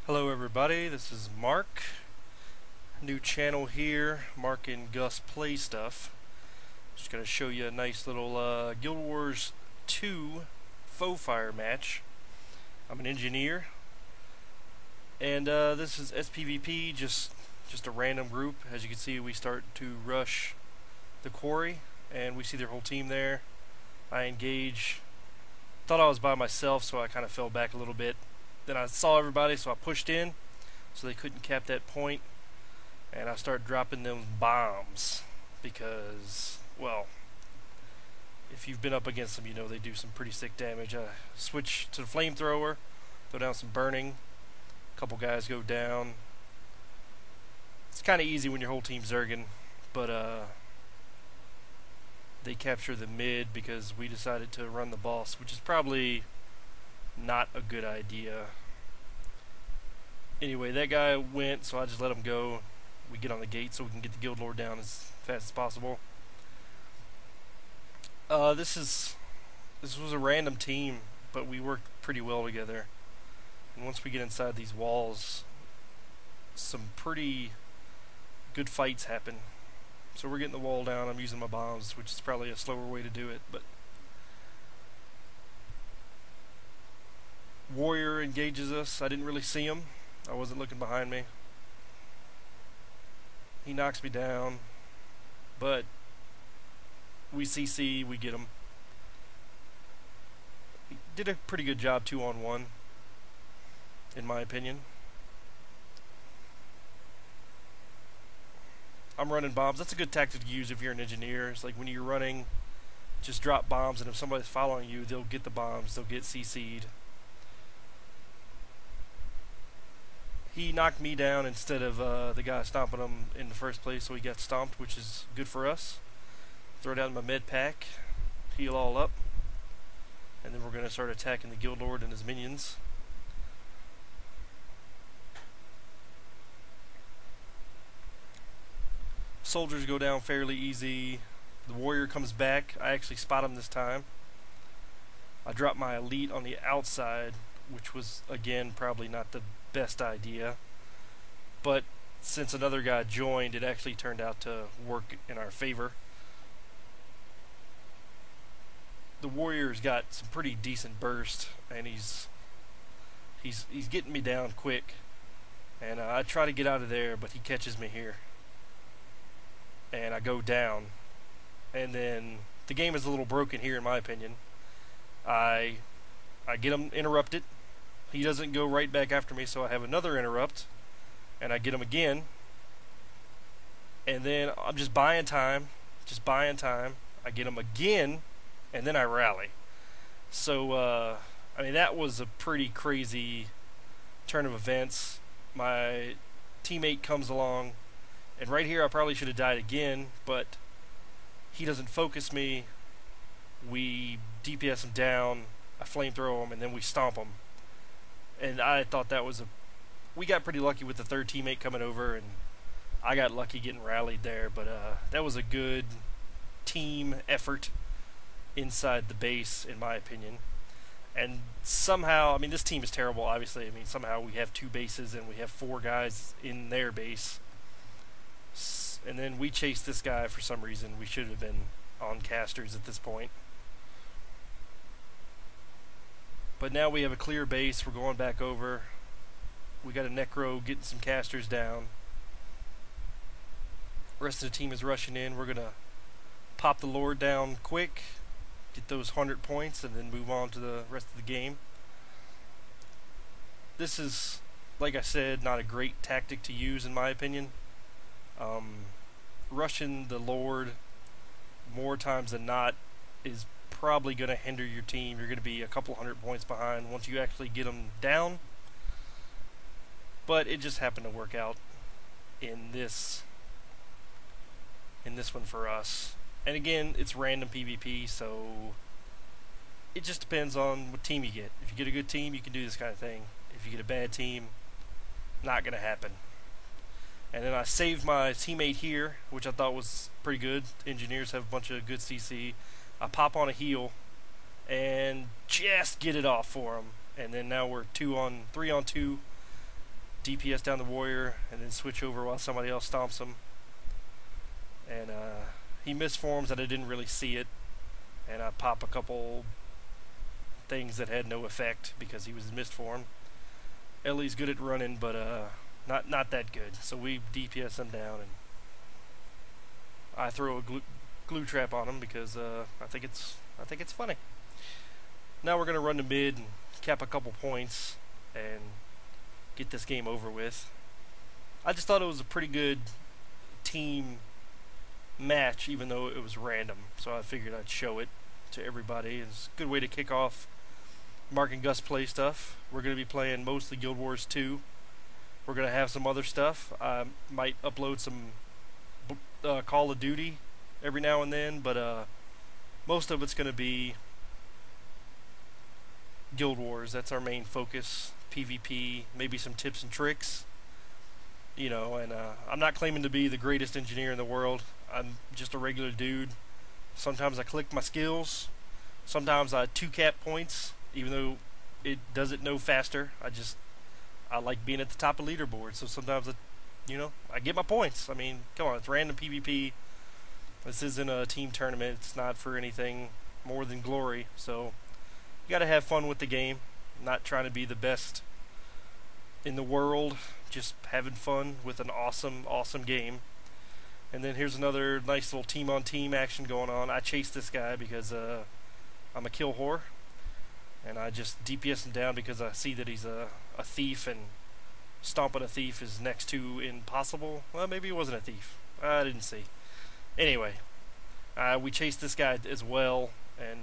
Hello everybody, this is Mark. New channel here, Mark and Gus Play Stuff. Just gonna show you a nice little Guild Wars 2 Foefire match. I'm an engineer, and this is sPvP, just a random group. As you can see, we start to rush the quarry, and we see their whole team there. I engage. Thought I was by myself, so I kind of fell back a little bit. Then I saw everybody, so I pushed in, so they couldn't cap that point, and I started dropping them bombs, because, well, if you've been up against them, you know they do some pretty sick damage. I switch to the Flamethrower, throw down some burning, a couple guys go down. It's kind of easy when your whole team's zerging, but they capture the mid because we decided to run the boss, which is probably not a good idea. Anyway, that guy went, so I just let him go. We get on the gate so we can get the guild lord down as fast as possible. This was a random team, but we worked pretty well together. And once we get inside these walls, some pretty good fights happen. So we're getting the wall down. I'm using my bombs, which is probably a slower way to do it, but Warrior engages us. I didn't really see him. I wasn't looking behind me. He knocks me down, but we CC, we get him. He did a pretty good job 2-on-1, in my opinion. I'm running bombs. That's a good tactic to use if you're an engineer. It's like when you're running, just drop bombs, and if somebody's following you, they'll get the bombs, they'll get CC'd. He knocked me down instead of the guy stomping him in the first place, so he got stomped, which is good for us. Throw down my med pack, heal all up, and then we're going to start attacking the guild lord and his minions. Soldiers go down fairly easy. The warrior comes back. I actually spot him this time. I drop my elite on the outside, which was, again, probably not the best idea, but since another guy joined, it actually turned out to work in our favor. The warrior's got some pretty decent burst, and he's getting me down quick, and I try to get out of there, but he catches me here, and I go down, and then the game is a little broken here in my opinion. I get him interrupted. He doesn't go right back after me, so I have another interrupt, and I get him again, and then I'm just buying time. I get him again, and then I rally. So, I mean, that was a pretty crazy turn of events. My teammate comes along, and right here I probably should have died again, but he doesn't focus me. We DPS him down, I flamethrow him, and then we stomp him. And I thought that was we got pretty lucky with the third teammate coming over, and I got lucky getting rallied there, but that was a good team effort inside the base, in my opinion. And somehow, I mean, this team is terrible, obviously. I mean, somehow we have 2 bases, and we have 4 guys in their base. And then we chased this guy for some reason. We should have been on casters at this point. But now we have a clear base. We're going back over. We got a necro getting some casters down. The rest of the team is rushing in. We're going to pop the lord down quick, get those 100 points, and then move on to the rest of the game. This is, like I said, not a great tactic to use in my opinion. Rushing the lord more times than not is probably going to hinder your team. You're going to be a couple 100 points behind once you actually get them down. But it just happened to work out in this one for us. And again, it's random PvP, so it just depends on what team you get. If you get a good team, you can do this kind of thing. If you get a bad team, not going to happen. And then I saved my teammate here, which I thought was pretty good. Engineers have a bunch of good CC. I pop on a heal and just get it off for him. And then now we're 3 on 2. DPS down the warrior and then switch over while somebody else stomps him. And he misforms that I didn't really see it, and I pop a couple things that had no effect because he was misformed. Ellie's good at running, but not that good. So we DPS him down, and I throw a glue trap on him because I think it's funny. Now we're gonna run to mid and cap a couple points and get this game over with. I just thought it was a pretty good team match, even though it was random. So I figured I'd show it to everybody. It's a good way to kick off Mark and Gus play stuff. We're going to be playing mostly Guild Wars 2. We're going to have some other stuff. I might upload some Call of Duty every now and then, but most of it's going to be Guild Wars. That's our main focus. PvP, maybe some tips and tricks. You know, and I'm not claiming to be the greatest engineer in the world. I'm just a regular dude. Sometimes I click my skills. Sometimes I 2-cap points, even though it does it no faster. I like being at the top of leaderboard. So sometimes I get my points. I mean, come on, it's random PvP. This isn't a team tournament. It's not for anything more than glory. So you got to have fun with the game. Not trying to be the best in the world, just having fun with an awesome game. And then here's another nice little team-on-team action going on. I chase this guy because I'm a kill whore, and I just DPS him down because I see that he's a thief, and stomping a thief is next to impossible. Well, maybe he wasn't a thief. I didn't see. Anyway, we chased this guy as well, and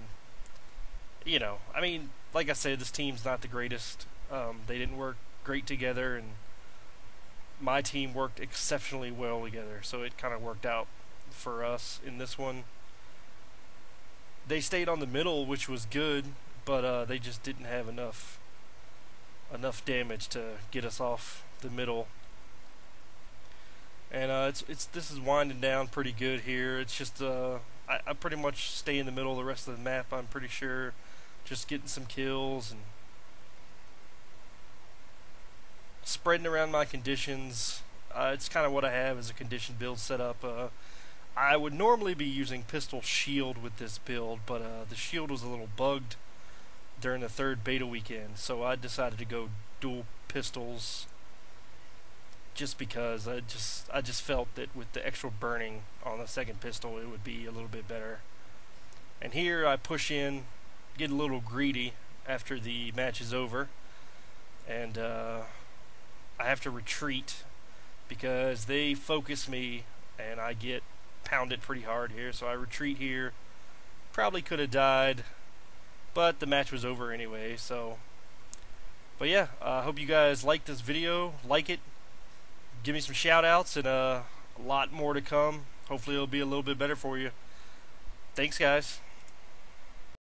you know, I mean, like I said, this team's not the greatest. They didn't work great together, and my team worked exceptionally well together, so it kind of worked out for us in this one. They stayed on the middle, which was good, but they just didn't have enough damage to get us off the middle. And this is winding down pretty good here. It's just I pretty much stay in the middle of the rest of the map, I'm pretty sure, just getting some kills and spreading around my conditions. It's kind of what I have as a condition build setup. I would normally be using pistol shield with this build, but the shield was a little bugged during the 3rd beta weekend, so I decided to go dual pistols just because I just felt that with the extra burning on the 2nd pistol it would be a little bit better. And here I push in, get a little greedy after the match is over, and I have to retreat because they focus me and I get pounded pretty hard here. So I retreat here. Probably could have died, but the match was over anyway. So, but yeah, I hope you guys liked this video. Like it. Give me some shout outs, and a lot more to come. Hopefully it'll be a little bit better for you. Thanks, guys.